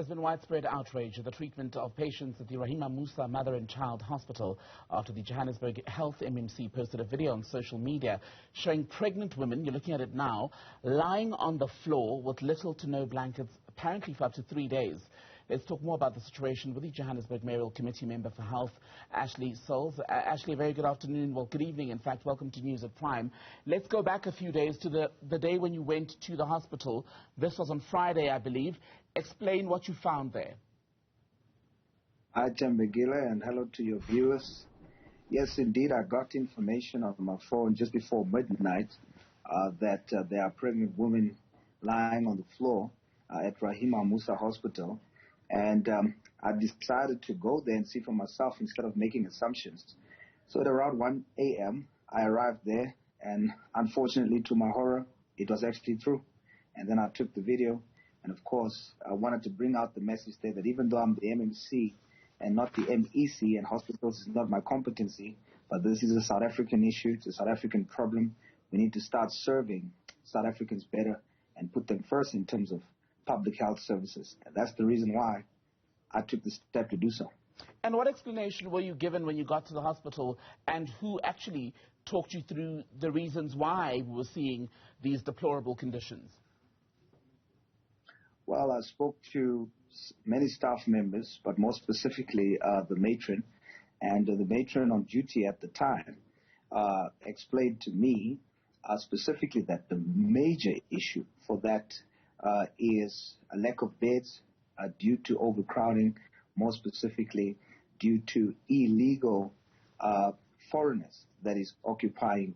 There's been widespread outrage at the treatment of patients at the Rahima Moosa Mother and Child Hospital after the Johannesburg Health MMC posted a video on social media showing pregnant women, you're looking at it now, lying on the floor with little to no blankets, apparently for up to 3 days. Let's talk more about the situation with the Johannesburg Mayoral Committee member for Health, Sauls. Ashley, a very good afternoon. Well, good evening, in fact. Welcome to News at Prime. Let's go back a few days to the day when you went to the hospital. This was on Friday, I believe. Explain what you found there. Hi, Jambegila, and hello to your viewers. Yes, indeed, I got information on my phone just before midnight that there are pregnant women lying on the floor at Rahima Moosa Hospital. And I decided to go there and see for myself instead of making assumptions. So at around 1 a.m., I arrived there, and unfortunately, to my horror, it was actually true. And then I took the video, and of course, I wanted to bring out the message there that even though I'm the MMC and not the MEC, and hospitals is not my competency, but this is a South African issue, it's a South African problem. We need to start serving South Africans better and put them first in terms of public health services. And that's the reason why I took the step to do so. And what explanation were you given when you got to the hospital, and who actually talked you through the reasons why we were seeing these deplorable conditions? Well, I spoke to many staff members, but more specifically the matron. And the matron on duty at the time explained to me specifically that the major issue for that is a lack of beds due to overcrowding, more specifically due to illegal foreigners that is occupying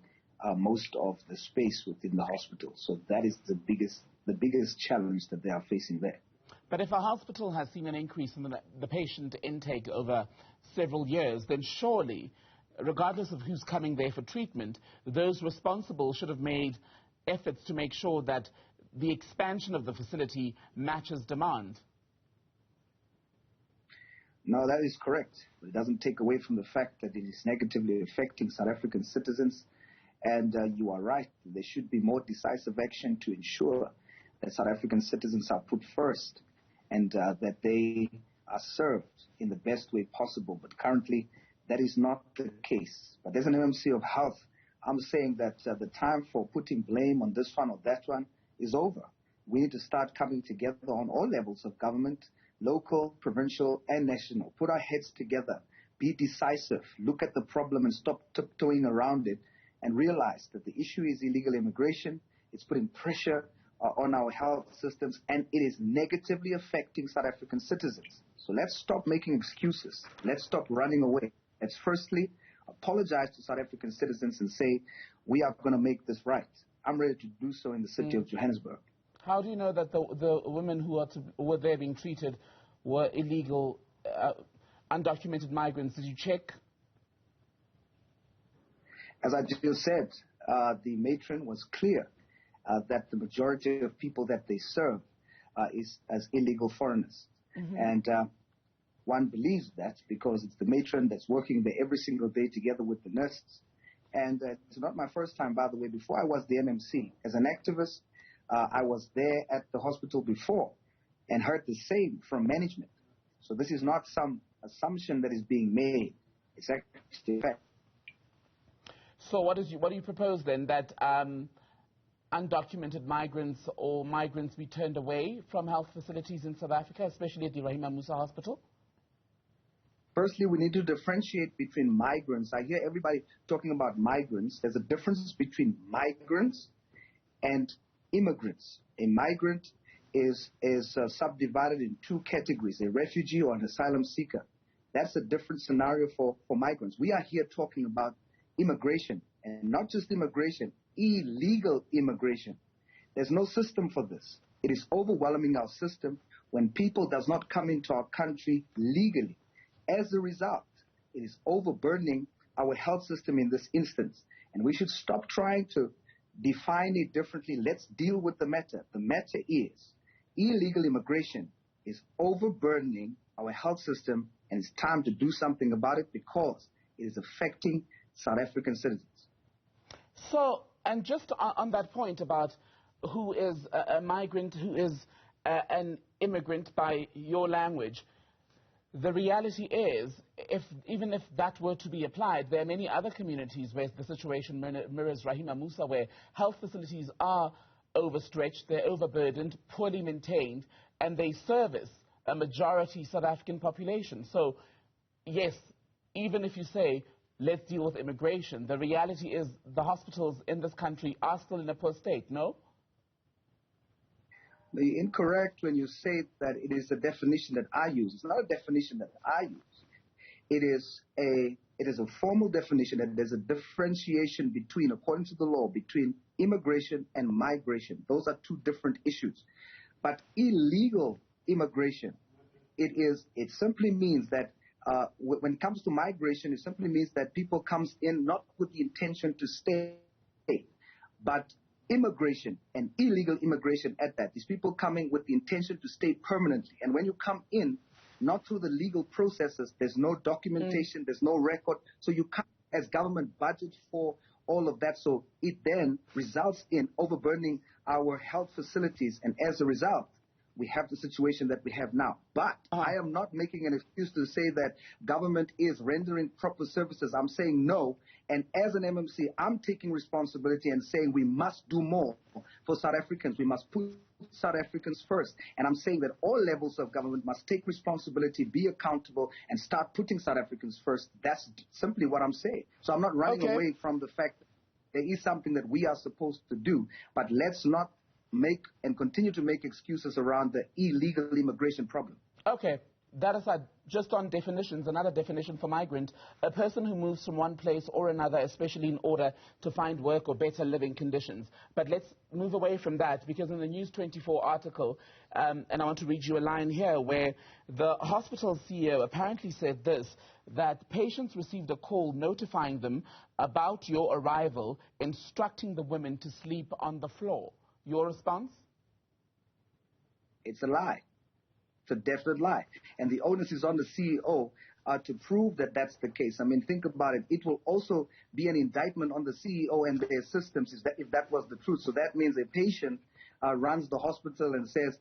most of the space within the hospital. So that is the biggest challenge that they are facing there. But if a hospital has seen an increase in the patient intake over several years, then surely, regardless of who's coming there for treatment, those responsible should have made efforts to make sure that the expansion of the facility matches demand. No, that is correct. It doesn't take away from the fact that it is negatively affecting South African citizens. And you are right. There should be more decisive action to ensure that South African citizens are put first and that they are served in the best way possible. But currently, that is not the case. But as an MMC of Health, I'm saying that the time for putting blame on this one or that one is over. We need to start coming together on all levels of government, local, provincial, and national. Put our heads together. Be decisive. Look at the problem and stop tiptoeing around it and realize that the issue is illegal immigration. It's putting pressure on our health systems, and it is negatively affecting South African citizens. So let's stop making excuses. Let's stop running away. Let's firstly apologize to South African citizens and say, we are going to make this right. I'm ready to do so in the city of Johannesburg. How do you know that the women who were there being treated were illegal, undocumented migrants? Did you check? As I just said, the matron was clear that the majority of people that they serve is as illegal foreigners. Mm-hmm. And one believes that because it's the matron that's working there every single day together with the nurses. And it's not my first time, by the way. Before I was the MMC, as an activist, I was there at the hospital before and heard the same from management. So this is not some assumption that is being made. It's actually a fact. So what do you propose then, that undocumented migrants or migrants be turned away from health facilities in South Africa, especially at the Rahima Moosa Hospital? Firstly, we need to differentiate between migrants. I hear everybody talking about migrants. There's a difference between migrants and immigrants. A migrant is subdivided in two categories, a refugee or an asylum seeker. That's a different scenario for migrants. We are here talking about immigration, and not just immigration, illegal immigration. There's no system for this. It is overwhelming our system when people does not come into our country legally. As a result, it is overburdening our health system in this instance. And we should stop trying to define it differently. Let's deal with the matter. The matter is illegal immigration is overburdening our health system, and it's time to do something about it because it is affecting South African citizens. So, and just on that point about who is a migrant, who is an immigrant by your language. The reality is, even if that were to be applied, there are many other communities where the situation mirrors Rahima Moosa, where health facilities are overstretched, they're overburdened, poorly maintained, and they service a majority South African population. So, yes, even if you say, let's deal with immigration, the reality is the hospitals in this country are still in a poor state, no? You're incorrect when you say that it is a definition that I use. It's not a definition that I use. It is a formal definition that there's a differentiation between, according to the law, between immigration and migration. Those are two different issues. But illegal immigration, it simply means that when it comes to migration, it simply means that people comes in not with the intention to stay, but immigration and illegal immigration at that. These people coming with the intention to stay permanently. And when you come in, not through the legal processes, there's no documentation, there's no record. So you can't, as government, budget for all of that. So it then results in overburdening our health facilities. And as a result, we have the situation that we have now. But I am not making an excuse to say that government is rendering proper services. I'm saying no. And as an MMC, I'm taking responsibility and saying we must do more for South Africans. We must put South Africans first. And I'm saying that all levels of government must take responsibility, be accountable, and start putting South Africans first. That's simply what I'm saying. So I'm not running away from the fact that there is something that we are supposed to do. But let's not make and continue to make excuses around the illegal immigration problem. Okay, that aside, just on definitions, another definition for migrant, a person who moves from one place or another, especially in order to find work or better living conditions. But let's move away from that, because in the News 24 article, and I want to read you a line here, where the hospital CEO apparently said this, that patients received a call notifying them about your arrival, instructing the women to sleep on the floor. Your response? It's a lie. It's a definite lie. And the onus is on the CEO to prove that that's the case. I mean, think about it. It will also be an indictment on the CEO and their systems if that was the truth. So that means a patient runs the hospital and says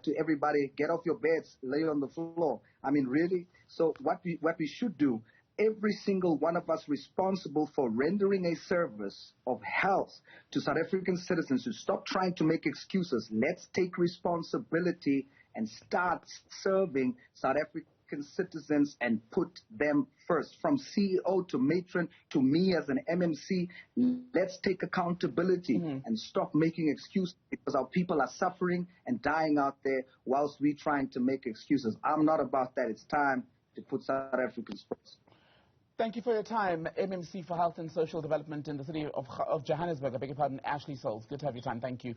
to everybody, get off your beds, lay on the floor. I mean, really? So what we should do, every single one of us responsible for rendering a service of health to South African citizens, to stop trying to make excuses. Let's take responsibility and start serving South African citizens and put them first. From CEO to matron to me as an MMC, let's take accountability and stop making excuses, because our people are suffering and dying out there whilst we're trying to make excuses. I'm not about that. It's time to put South Africans first. Thank you for your time. MMC for Health and Social Development in the city of Johannesburg. I beg your pardon, Ashley Sauls. Good to have your time. Thank you.